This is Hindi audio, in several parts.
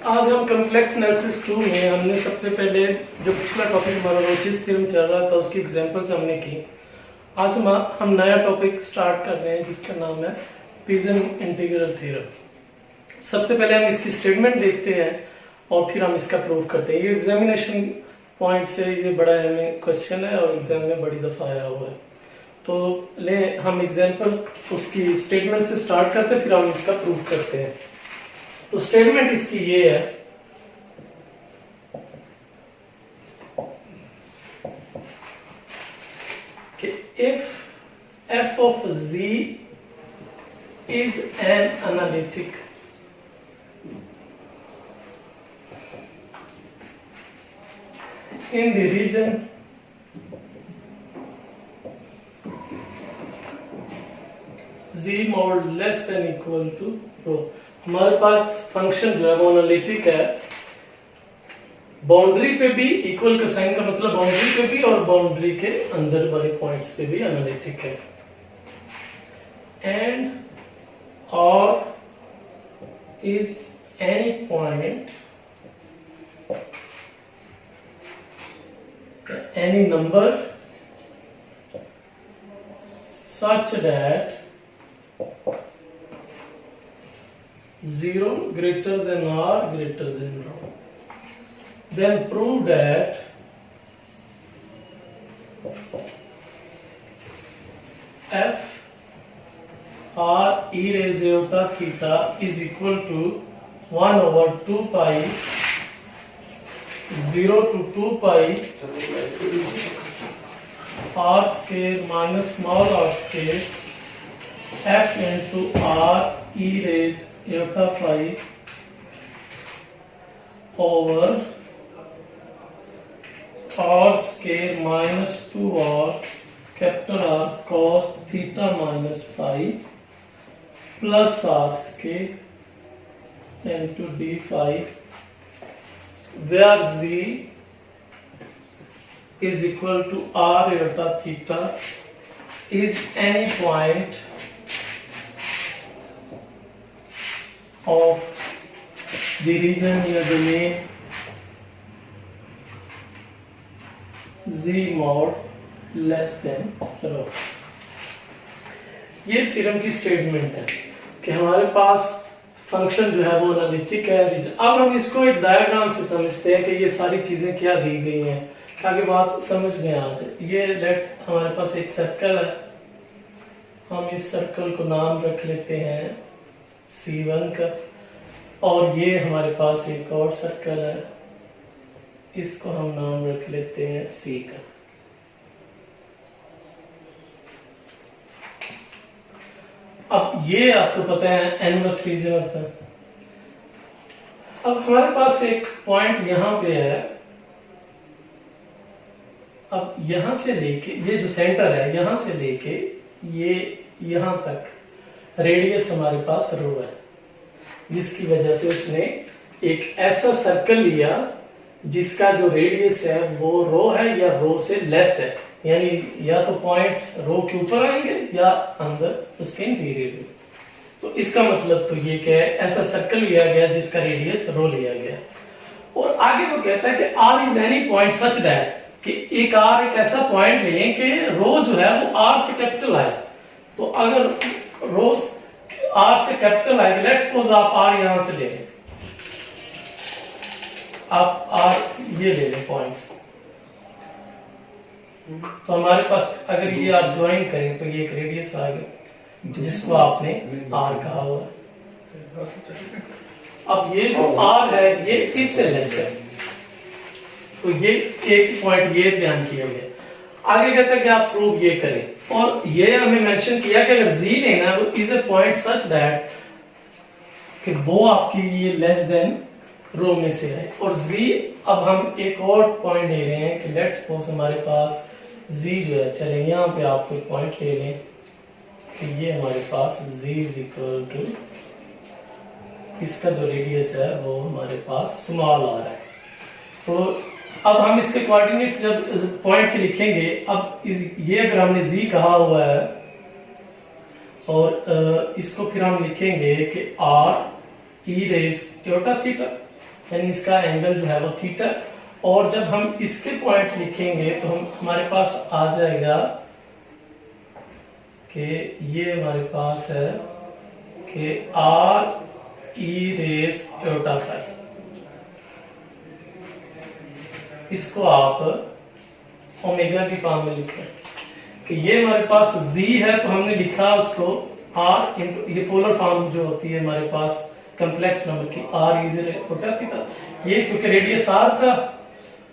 आज हम कॉम्प्लेक्स एनालिसिस 2 में हमने सबसे पहले जो पिछला टॉपिक हमारा रोचेस थ्योरम चल रहा था उसकी एग्जांपल्स हमने की। आज हम नया टॉपिक स्टार्ट कर रहे हैं जिसका नाम है पिजन इंटीग्रल थ्योरम। सबसे पहले हम इसकी स्टेटमेंट देखते हैं और फिर हम इसका प्रूव करते हैं। ये एग्जामिनेशन पॉइंट से ये बड़ा हमें क्वेश्चन है और एग्जाम में बड़ी दफा आया हुआ है। तो ले हम एग्जाम्पल उसकी स्टेटमेंट से स्टार्ट करते हैं, फिर हम इसका प्रूव करते हैं। तो स्टेटमेंट इसकी ये है कि if f of z is an analytic in the region z mod less than equal to rho। हमारे पास फंक्शन जो है वो एनालिटिक है, बाउंड्री पे भी इक्वल का साइन का मतलब बाउंड्री पे भी और बाउंड्री के अंदर वाले पॉइंट्स पे भी एनालिटिक है। एंड और is any point any number such that 0 greater than or greater than rho, then prove that f r e raised iota theta is equal to 1 over 2 pi 0 to 2 pi r square minus small r square f into r e raised iota phi over r square minus 2r capital R cos theta minus phi plus r square into d phi, where z is equal to r iota theta is any point of the region या domain z mod less than rho। ये थ्योरम की स्टेटमेंट है कि हमारे पास फंक्शन जो है वो एनालिटिक है। अब हम इसको एक डायग्राम से समझते हैं कि ये सारी चीजें क्या दी गई हैं ताकि बात समझ में आ जाए। ये लेट हमारे पास एक सर्कल है, हम इस सर्कल को नाम रख लेते हैं C1 का, और ये हमारे पास एक और सर्कल है, इसको हम नाम रख लेते हैं C का। अब ये आपको पता है एनिमस रीजन होता है। अब हमारे पास एक पॉइंट यहां पे है, अब यहां से लेके ये जो सेंटर है यहां से लेके ये यहां तक रेडियस हमारे पास रो है, जिसकी वजह से उसने एक ऐसा सर्कल लिया जिसका जो रेडियस है वो रो है या रो से लेस है, यानी या तो पॉइंट्स रो के ऊपर आएंगे या अंदर उसके इंटीरियर में। तो इसका मतलब तो ये क्या है, ऐसा सर्कल लिया गया जिसका रेडियस रो लिया गया। और आगे वो कहता है कि R is any point such that कि एक आर एक ऐसा पॉइंट लें कि रो जो है वो आर से कैपिटल आए। तो अगर रो आर से कैपिटल आएगी, लेट्स सपोज आप आर यहां से ले लें, आप आर ये ले लें पॉइंट, तो हमारे पास अगर ये आप ज्वाइन करें तो ये एक रेडियस आ गया जिसको आपने आर कहा हुआ। अब ये जो आर है ये इससे लेस है, तो ये एक पॉइंट ये बयान किया गया। आगे कहता है कि आप प्रूव ये करें, और ये हमें मेंशन किया कि अगर z लेना है वो is a point such that कि वो आपकी ये लेस देन रो में से है। और z अब हम एक और पॉइंट ले रहे हैं कि लेट्स सपोज हमारे पास z जो है, चले यहां पे आप कोई पॉइंट ले लें कि ये हमारे पास z इज इक्वल टू इसका जो रेडियस है वो हमारे पास स्मॉल आ रहा है। तो अब हम इसके कोऑर्डिनेट्स जब पॉइंट के लिखेंगे, अब ये अगर हमने z कहा हुआ है और इसको फिर हम लिखेंगे कि r e raise iota theta, यानी इसका एंगल जो है वो थीटा। और जब हम इसके पॉइंट लिखेंगे तो हमारे पास आ जाएगा कि ये हमारे पास है कि r e raise iota phi, इसको आप ओमेगा की फॉर्म में लिखें कि ये हमारे पास z है तो हमने लिखा उसको r इंटू, ये पोलर फॉर्म जो होती है हमारे पास कॉम्प्लेक्स नंबर की r इज आयोटा थीटा। ये क्योंकि रेडियस r था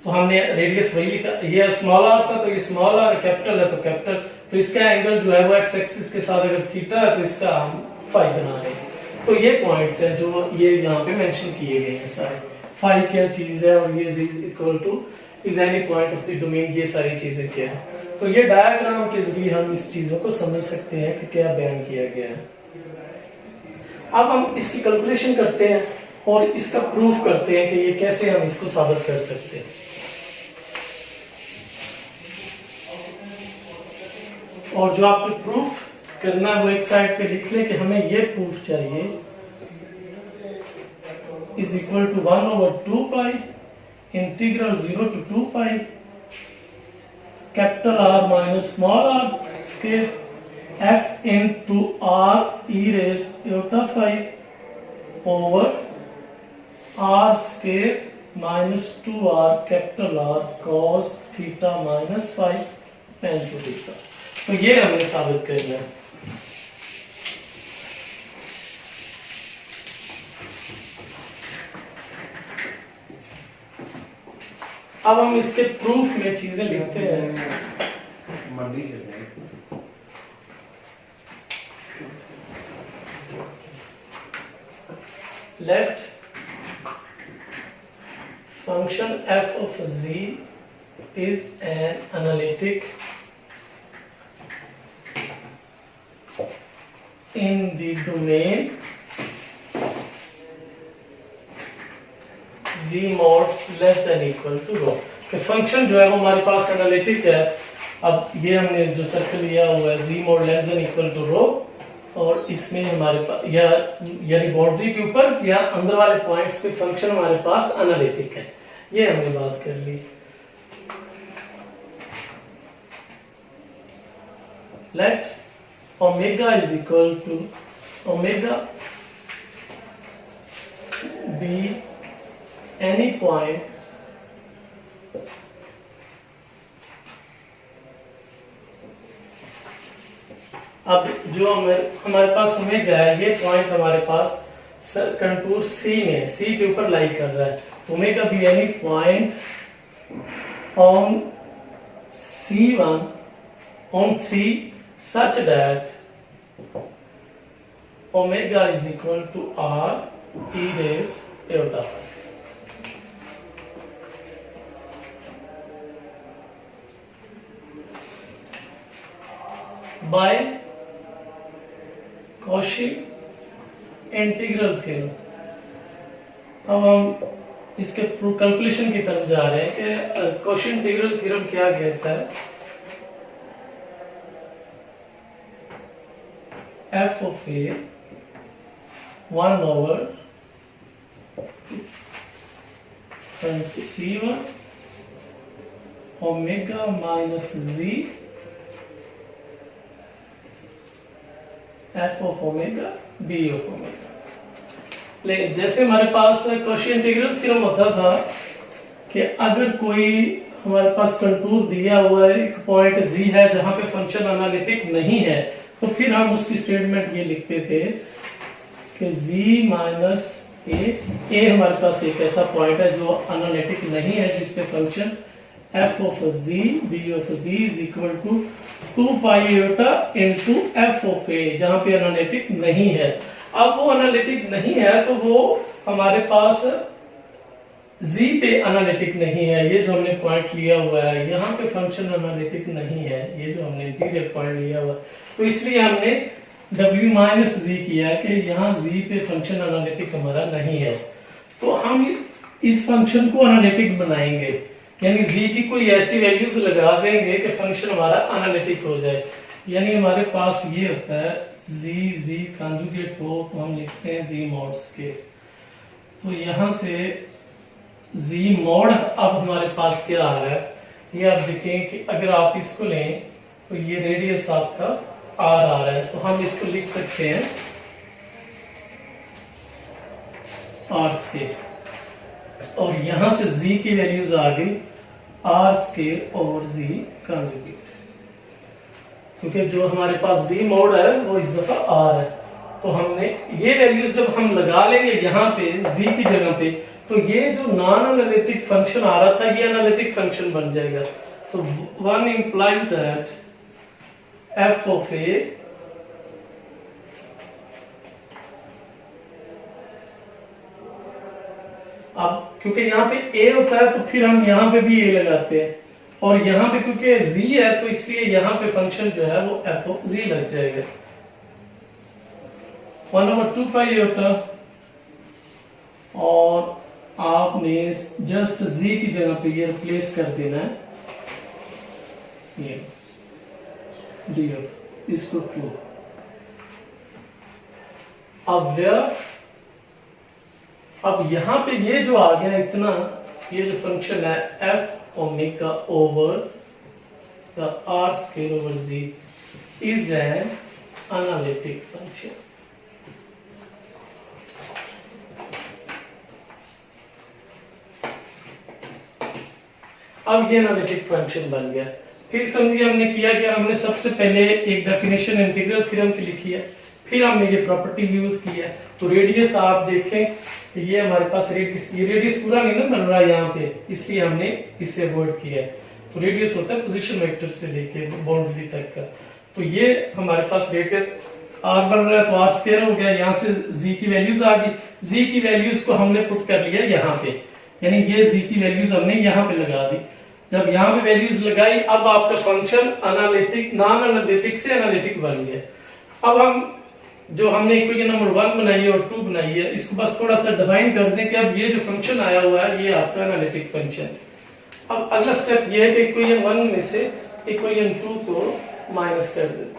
तो हमने रेडियस वही लिखा, ये स्मॉल r था तो ये स्मॉल r, कैपिटल है तो कैपिटल, तो इसका एंगल जो है वो एक्स एक्सिस के साथ अगर थीटा है तो इसका हम फाई बना रहे हैं। तो ये पॉइंट्स हैं जो ये यहाँ पे मेंशन किए गए हैं सारे। फाई क्या चीज है और ये is equal two is any point of the domain, ये सारी चीजें क्या है। तो ये डायग्राम के जरिए हम इस चीजों को समझ सकते हैं कि क्या बयान किया गया है। अब हम इसकी कैलकुलेशन करते हैं और इसका प्रूफ करते हैं कि ये कैसे हम इसको साबित कर सकते हैं। और जो आपको प्रूफ करना है वो एक साइड पे लिख ले कि हमें ये प्रूफ चाहिए is equal to 1/2 pi integral 0 to 2 pi capital R minus small r square f into r e raise iota phi over r square minus 2r capital R cos theta minus phi tan two theta. तो ये हमें साबित करना है। अब हम इसके प्रूफ में चीजें लिखते हैं। Let function f of z is an analytic in the domain z mod less than equal to rho। तो फंक्शन जो है वो हमारे पास एनालिटिक है। अब ये हमने जो सर्कल लिया हुआ है z mod less than equal to rho, और इसमें हमारे पास या यानी बाउंड्री के ऊपर या अंदर वाले पॉइंट्स पे फंक्शन हमारे पास एनालिटिक है। ये हमने बात कर ली। Let omega is equal to omega be any point अब जो हमारे पास ओमेगा है, ये पॉइंट हमारे पास कंटूर C में, C के ऊपर लाई कर रहा है। Omega be any point on C1 on C such that omega is equal to r e raised iota phi। By Cauchy integral theorem. अब हम इसके कैलकुलेशन की तरफ जा रहे हैं कि Cauchy इंटीग्रल थ्योरम क्या कहता है। f of a 1/c1 omega minus z f of omega b of omega। लेकिन जैसे हमारे पास कॉची इंटीग्रल थ्योरम होता था कि अगर कोई हमारे पास कंटूर दिया हुआ है, एक पॉइंट z है जहां पे फंक्शन एनालिटिक नहीं है, तो फिर हम उसकी स्टेटमेंट ये लिखते थे कि z माइनस ए हमारे पास एक ऐसा पॉइंट है जो एनालिटिक नहीं है, जिसपे function f of z b of z is equal to 2 pi iota into f of a, जहां पे एनालिटिक नहीं है। अब वो एनालिटिक नहीं है तो वो हमारे पास z पे एनालिटिक नहीं है। ये जो हमने पॉइंट लिया हुआ है यहाँ पे फंक्शन एनालिटिक नहीं है, ये जो हमने इंटीरियर पॉइंट लिया हुआ, तो इसलिए हमने w माइनस z किया कि यहाँ z पे फंक्शन एनालिटिक हमारा नहीं है। तो हम इस फंक्शन को एनालिटिक बनाएंगे, यानी z की कोई ऐसी वैल्यूज लगा देंगे कि फंक्शन हमारा एनालिटिक हो जाए। यानी हमारे पास ये होता है z कंजुगेट हो तो हम लिखते हैं z मॉड स्केयर। तो यहाँ से जी मॉड अब हमारे पास क्या आ रहा है, ये आप देखें कि अगर आप इसको लें तो ये रेडियस आपका आर आ रहा है, तो हम इसको लिख सकते हैं आर स्केयर, और यहां से जी की वैल्यूज आ गई आर स्केयर ओवर जी कॉन्जुगेट, क्योंकि जो हमारे पास जी मॉड है वो इस दफा आर है। तो हमने ये वैल्यूज जब हम लगा लेंगे यहाँ पे जी की जगह पे, तो ये जो नॉन एनालिटिक फंक्शन आ रहा था ये एनालिटिक फंक्शन बन जाएगा। तो one implies that f of a अब क्योंकि यहाँ पे ए होता है तो फिर हम यहाँ पे भी ए लगाते हैं, और यहाँ पे क्योंकि जी है तो इसलिए यहाँ पे फंक्शन जो है वो एफ ऑफ जी लग जाएगा। 1/2 पाई आयोटा, और आपने जस्ट जी की जगह पे ये रिप्लेस कर देना है, ये डी ऑफ इसको 2। अब यहां पे ये जो आ गया इतना, ये जो फंक्शन है F omega over the R square over G is an analytic function. अब ये एनालिटिक फंक्शन बन गया। फिर समझिए हमने किया कि हमने सबसे पहले एक डेफिनेशन इंटीग्रल थ्योरम की लिखी है, फिर हमने ये प्रॉपर्टी यूज की है। तो रेडियस आप देखें कि ये हमारे पास रेडियस, ये रेडियस पूरा नहीं ना बन रहा है यहाँ पे, इसलिए हमने इससे अवॉइड किया है। तो रेडियस होता है पोजीशन वेक्टर से लेके बाउंड्री तक का। तो ये हमारे पास रेडियस आर बन रहा है, तो आर स्क्वायर हो गया। यहाँ से जी की वैल्यूज आ गई, जी की वैल्यूज को हमने पुट कर लिया यहाँ पे, यानी ये जी की वैल्यूज हमने यहाँ पे लगा दी। जब यहाँ पे वैल्यूज लगाई, अब आपका फंक्शन एनालिटिक नॉन एनालिटिक से एनालिटिक बन गया। अब हम जो हमने इक्वेशन नंबर 1 बनाई है और 2 बनाई है, इसको बस थोड़ा सा डिफाइन कर दें कि अब ये जो फंक्शन आया हुआ है ये आपका एनालिटिक फंक्शन। अब अगला स्टेप ये है कि इक्वेशन 1 में से इक्वेशन 2 को माइनस कर दें।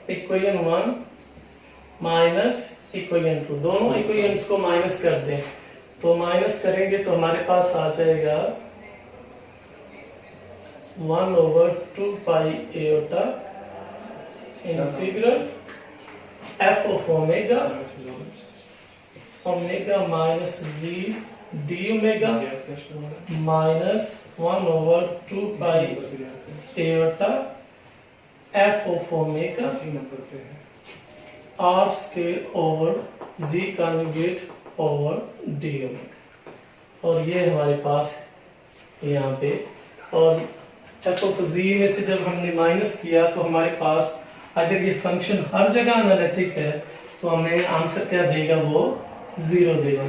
इक्वेशन 1 माइनस इक्वेशन 2, दोनों इक्वेशंस को माइनस कर दें। तो माइनस करेंगे तो हमारे पास आ जाएगा 1/2 pi eta integral F of omega omega minus G D omega minus 1/2 pi eta F of omega R square over ji conjugate over D omega. और ये हमारे पास यहाँ पे, और एफ ऑफ जी में से जब हमने माइनस किया तो हमारे पास अगर ये फंक्शन हर जगह एनालिटिक है तो हमें आंसर क्या देगा, वो 0 देगा।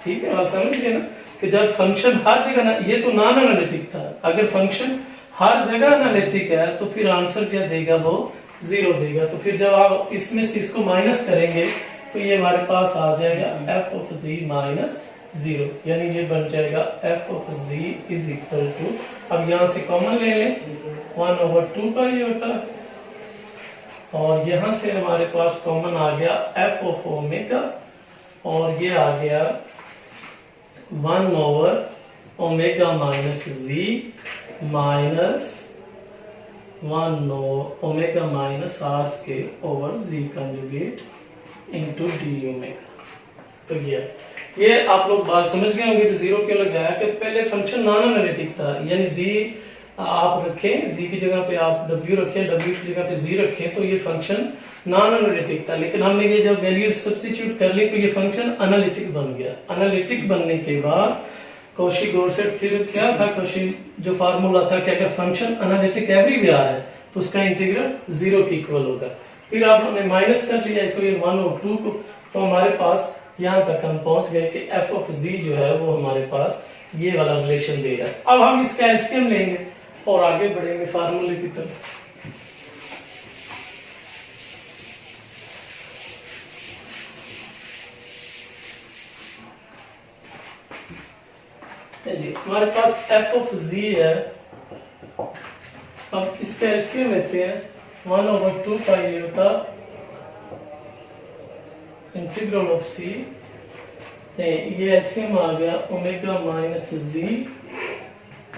ठीक है, आप समझ गए ना कि जब फंक्शन हर जगह, ये तो नॉन एनालिटिक था, अगर फंक्शन हर जगह एनालिटिक है तो फिर आंसर क्या देगा, वो 0 देगा। तो फिर जब आप इसमें से इसको माइनस करेंगे तो ये हमारे पास आ जाएगा एफ ऑफ जी माइनस 0, यानी ये बन जाएगा F of G is equal to, अब यहां से कॉमन ले लें 1/2 पाई होता, और यहां से हमारे पास कॉमन आ गया एफ ऑफ ओमेगा, और ये आ गया 1/ओमेगा माइनस जी माइनस 1/ओमेगा minus are square over ji conjugate into D omega. तो ये आप लोग बात समझ गए होंगे तो 0 क्यों लगाया, कि पहले फंक्शन नॉन एनालिटिक था, यानी जी आप रखें, जी की जगह पे आप w रखें, w की जगह पे जी रखें, तो ये फंक्शन नॉन एनालिटिक था। लेकिन हमने ये जब वैल्यूज सब्स्टिट्यूट कर ली तो ये फंक्शन एनालिटिक बन गया। एनालिटिक बनने के बाद कॉशी-गॉर्सेट थ्योरम क्या था, कॉशी जो फार्मूला था कि अगर फंक्शन एनालिटिक एवरीवेयर है तो उसका इंटीग्रल 0 के इक्वल होगा। फिर आपने माइनस कर लिया कोई 1 और 2 को, तो हमारे पास यहां तक हम पहुंच गए कि एफ ऑफ जी जो है वो हमारे पास ये वाला रिलेशन दे रहा है। अब हम इसका एलसीएम लेंगे और आगे बढ़ेंगे फार्मूले की तरफ। जी हमारे पास एफ ऑफ जी है, हम इसका एलसीएम लेते हैं 1/2 पाई होता इंटीग्रल ऑफ सी, ये एलसीएम आ गया omega minus G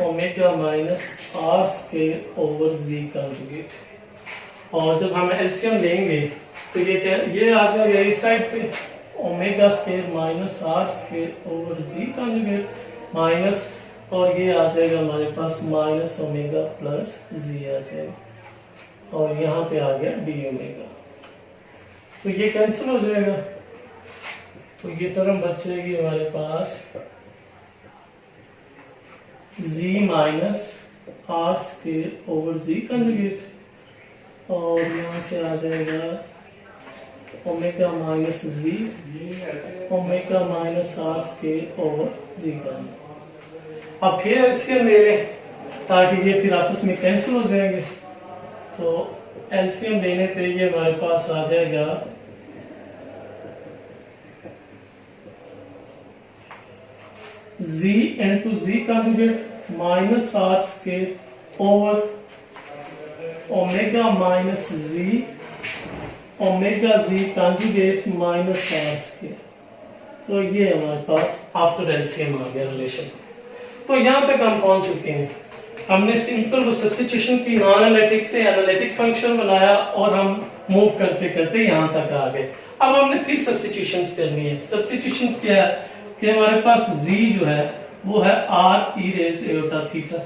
omega minus are square over G conjugate. और जब हम एलसीएम लेंगे तो ये क्या, ये आ जाएगा इस साइड पे omega square minus are square over G conjugate minus, और ये आ जाएगा हमारे पास माइनस ओमेगा प्लस जी आ जाएगा, और यहाँ पे आ गया डी ओमेगा, तो ये कैंसिल हो जाएगा, तो ये टर्म बच जाएगी हमारे पास z minus are square over G conjugate, और यहाँ से आ जाएगा omega minus G omega minus are square over G conjugate. अब फिर एलसीएम ले लें ताकि ये फिर आपस में कैंसिल हो जाएंगे, तो एलसीएम लेने पे ये हमारे पास आ जाएगा z into G conjugate minus are square over omega minus G omega G conjugate minus are square. तो ये हमारे पास आफ्टर एलसीएम आ गया रिलेशन। तो यहां तक हम पहुंच चुके हैं, हमने सिंपल सब्स्टिट्यूशन की, नॉन एनालिटिक से एनालिटिक फंक्शन बनाया और हम मूव करते करते यहां तक आ गए। अब हमने फिर सब्स्टिट्यूशंस करनी है। सब्स्टिट्यूशंस क्या है कि हमारे पास z जो है वो है r e raise iota theta,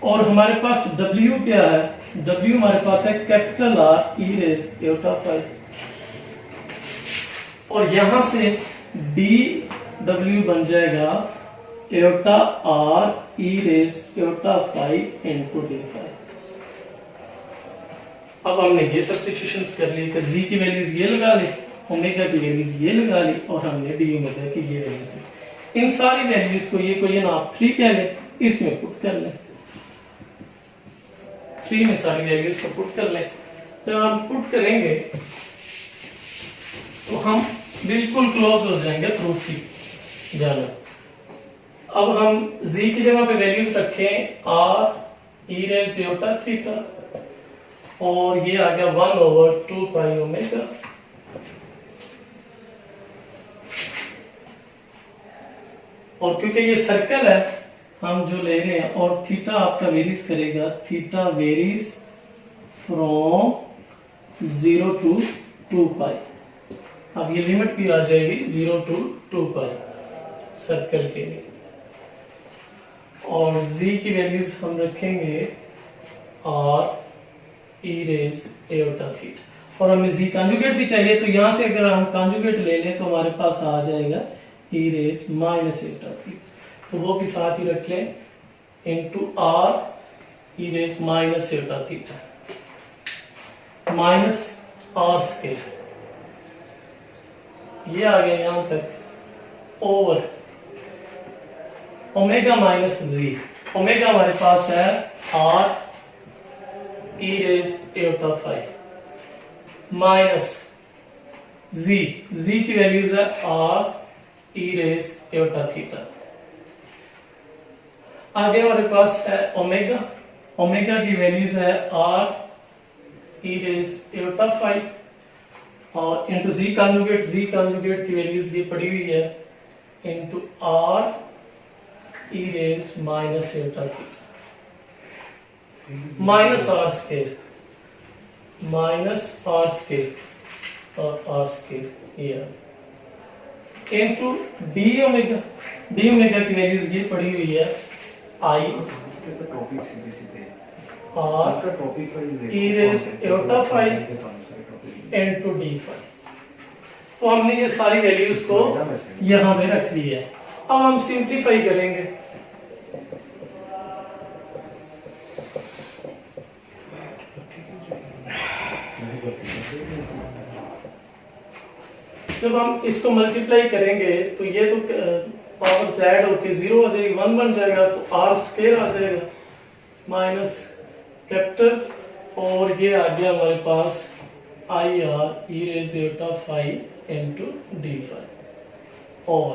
और हमारे पास w क्या है, w हमारे पास है capital R e raise iota phi, और यहां से dw बन जाएगा iota R e raise iota phi into d phi. अब हमने ये सब्स्टिट्यूशंस कर ली कि z की वैल्यूज ये लगा ली, ओमेगा की वैल्यूज ये लगा ली, और हमने डी ओमेगा की ये वैल्यूज ली। इन सारी वैल्यूज को ये ना आप 3 कह लें, इसमें पुट कर लें, 3 में सारी वैल्यूज को पुट कर लें। तो हम पुट करेंगे तो हम बिल्कुल क्लोज हो जाएंगे प्रूफ की जाना। अब हम z की जगह पे वैल्यूज रखें r e raise iota theta, और ये आ गया 1/2 पाई ओमेगा, और क्योंकि ये सर्कल है हम जो ले रहे हैं, और थीटा आपका वेरीज करेगा, थीटा वेरीज फ्रॉम 0 टू 2 पाई। अब ये लिमिट भी आ जाएगी 0 टू 2 पाई सर्कल के लिए, और z की वैल्यूज हम रखेंगे r e raise iota theta, और हमें z कंजुगेट भी चाहिए, तो यहां से अगर हम कंजुगेट ले लें तो हमारे पास आ जाएगा e raise minus iota theta, तो वो भी साथ ही रख लें into r e raise minus iota theta minus r square, ये आ गया यहां तक over omega minus G, omega हमारे पास है r e raise iota phi minus z, z की वैल्यूज है r e raise iota theta. आगे हमारे पास है ओमेगा, ओमेगा की वैल्यूज है r e raise iota phi, और इनटू z कंजुगेट की वैल्यूज ये पड़ी हुई है into r e raise minus iota theta minus r square और r स्क्वायर ये इनटू डी ओमेगा की वैल्यूज ये पड़ी हुई है i r e raise iota phi into D phi. तो हमने ये सारी वैल्यूज को यहां पे रख ली है। अब हम सिंप्लीफाई करेंगे, जब हम इसको मल्टीप्लाई करेंगे तो ये तो पावर z होके 0 हो जाएगी, 1 बन जाएगा, तो r स्क्वायर आ जाएगा माइनस कैपिटल, और ये आ गया हमारे पास i r e raise iota phi into D phi. और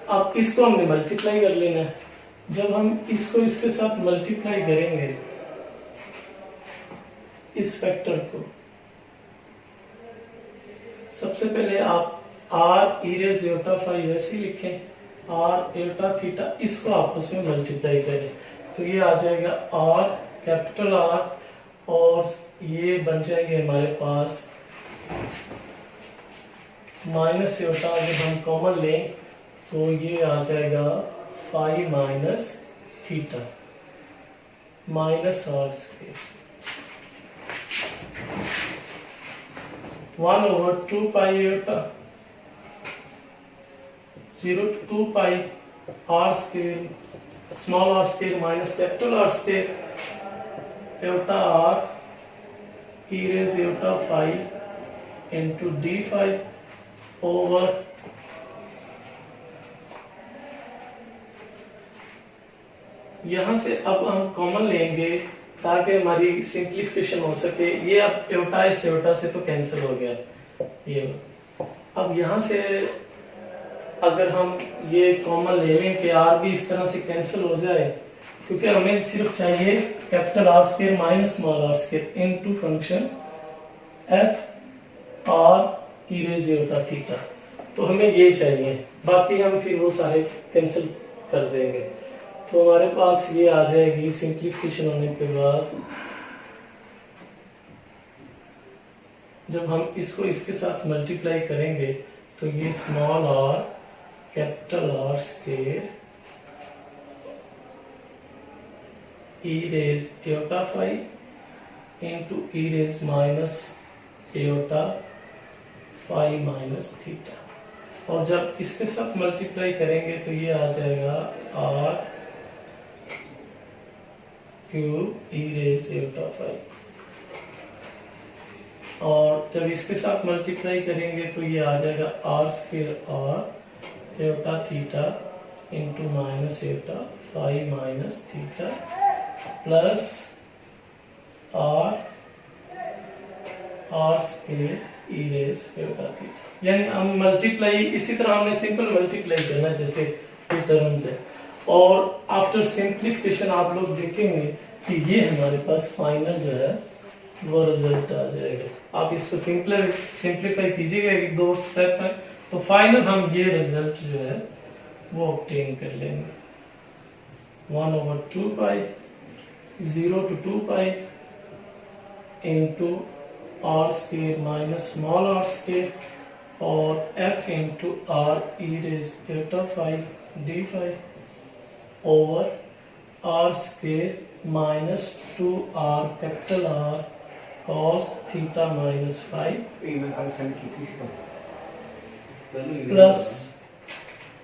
अब इसको हमने मल्टीप्लाई कर लेना है। जब हम इसको इसके साथ मल्टीप्लाई करेंगे इस फैक्टर को, सबसे पहले आप r e raised iota phi वैसे लिखें, r iota theta, इसको आपस में मल्टीप्लाई करें तो ये आ जाएगा r कैपिटल R और ये बन जाएंगे हमारे पास माइनस iota। जब हम कॉमन लें तो ये आ जाएगा phi minus theta minus r square 1/2 pi iota 0 to 2 pi r square, small r square minus capital R square iota r e raised iota phi into d phi over यहां से अब हम कॉमन लेंगे ताकि हमारी सिंप्लीफिकेशन हो सके। ये अब iota इस iota से तो कैंसिल हो गया ये। अब यहां से अगर हम ये कॉमन ले लें कि r भी इस तरह से कैंसिल हो जाए, क्योंकि हमें सिर्फ चाहिए capital R square minus small r square into function f r e raised iota theta, तो हमें ये चाहिए, बाकी हम फिर वो सारे कैंसिल कर देंगे। तो हमारे पास ये आ जाएगी सिंप्लीफिकेशन होने के बाद, जब हम इसको इसके साथ मल्टीप्लाई करेंगे तो ये small r capital R square e raised iota phi into e raised minus iota phi minus theta, और जब इसके साथ मल्टीप्लाई करेंगे तो ये आ जाएगा r cube e raised iota phi, और जब इसके साथ मल्टीप्लाई करेंगे तो ये आ जाएगा r square r iota theta into minus iota phi minus theta plus r square e raised iota theta. यानी हम मल्टीप्लाई इसी तरह हमने सिंपल मल्टीप्लाई करना जैसे टर्म्स है, और आफ्टर सिंप्लीफिकेशन आप लोग देखेंगे कि ये हमारे पास फाइनल जो है वो रिजल्ट आ जाएगा। आप इसको सिंप्लीफाई कीजिएगा एक दो स्टेप में, तो फाइनल हम ये रिजल्ट जो है वो ऑब्टेन कर लेंगे। 1/2 pi 0 to 2 pi into r square minus small r square और f into r e raised iota phi d phi over r square minus 2r capital R cos theta minus phi plus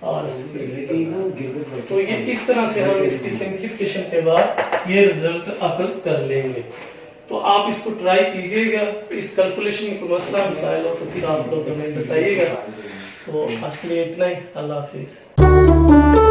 r square. तो ये इस तरह से हम इसकी सिंप्लीफिकेशन के बाद ये रिजल्ट अखज़ कर लेंगे। तो आप इसको ट्राई कीजिएगा, इस कैलकुलेशन में कोई मसला मिसाइल हो तो फिर आप लोग हमें बताइएगा। तो आज के लिए इतना ही, अल्लाह हाफिज।